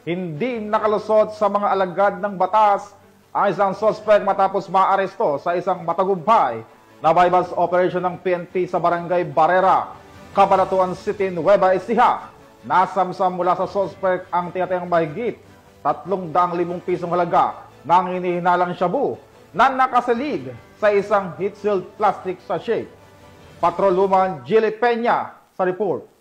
hindi nakalusot sa mga alagad ng batas ang isang suspect matapos maaresto sa isang matagumpay na bypass operation ng PNP sa Barangay Barrera, Cabanatuan City, Nueva Ecija. Nasamsam mula sa suspect ang tinatayang mahigit 300,000 pisong halaga ng hinihinalang shabu na nakasalig sa isang heat-sealed plastic sachet. Patrolwoman Jilly Peña sa report.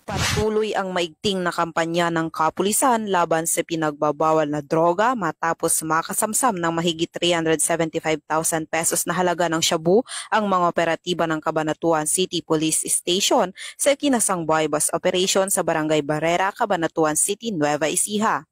Patuloy ang maigting na kampanya ng kapulisan laban sa pinagbabawal na droga matapos makasamsam ng mahigit 375,000 pesos na halaga ng shabu ang mga operatiba ng Cabanatuan City Police Station sa ikinasang bypass operation sa Barangay Barrera, Cabanatuan City, Nueva Ecija.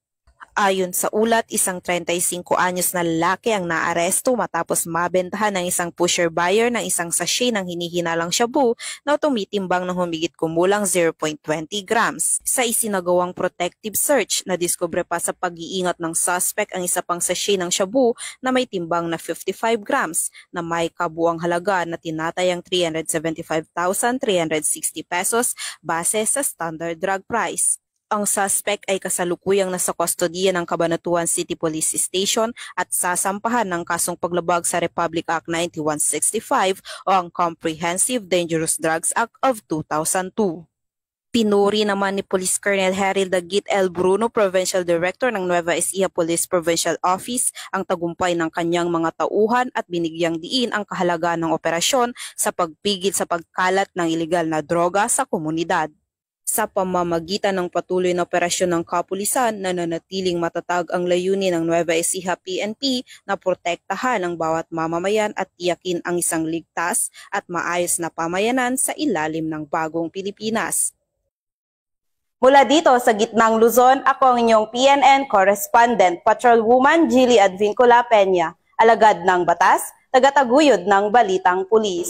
Ayon sa ulat, isang 35 anyos na lalaki ang naaresto matapos mabentahan ng isang pusher buyer ng isang sachet ng hinihinalang shabu na tumitimbang ng humigit kumulang 0.20 grams. Sa isinagawang protective search, nadiskubre pa sa pag-iingat ng suspect ang isa pang sachet ng shabu na may timbang na 55 grams na may kabuang halaga na tinatayang 375,360 pesos base sa standard drug price. Ang suspect ay kasalukuyang nasa kustodiya ng Cabanatuan City Police Station at sasampahan ng kasong paglabag sa Republic Act 9165 o ang Comprehensive Dangerous Drugs Act of 2002. Pinuri naman ni Police Colonel Harold Dagit L. Bruno, Provincial Director ng Nueva Ecija Police Provincial Office, ang tagumpay ng kanyang mga tauhan at binigyang diin ang kahalagaan ng operasyon sa pagpigil sa pagkalat ng ilegal na droga sa komunidad. Sa pamamagitan ng patuloy na operasyon ng kapulisan, nananatiling matatag ang layunin ng Nueva Ecija PNP na protektahan ang bawat mamamayan at tiyakin ang isang ligtas at maayos na pamayanan sa ilalim ng bagong Pilipinas. Mula dito sa gitnang Luzon, ako ang inyong PNN correspondent, Patrolwoman Jilly Advincula Peña, alagad ng batas, tagataguyod ng Balitang Pulis.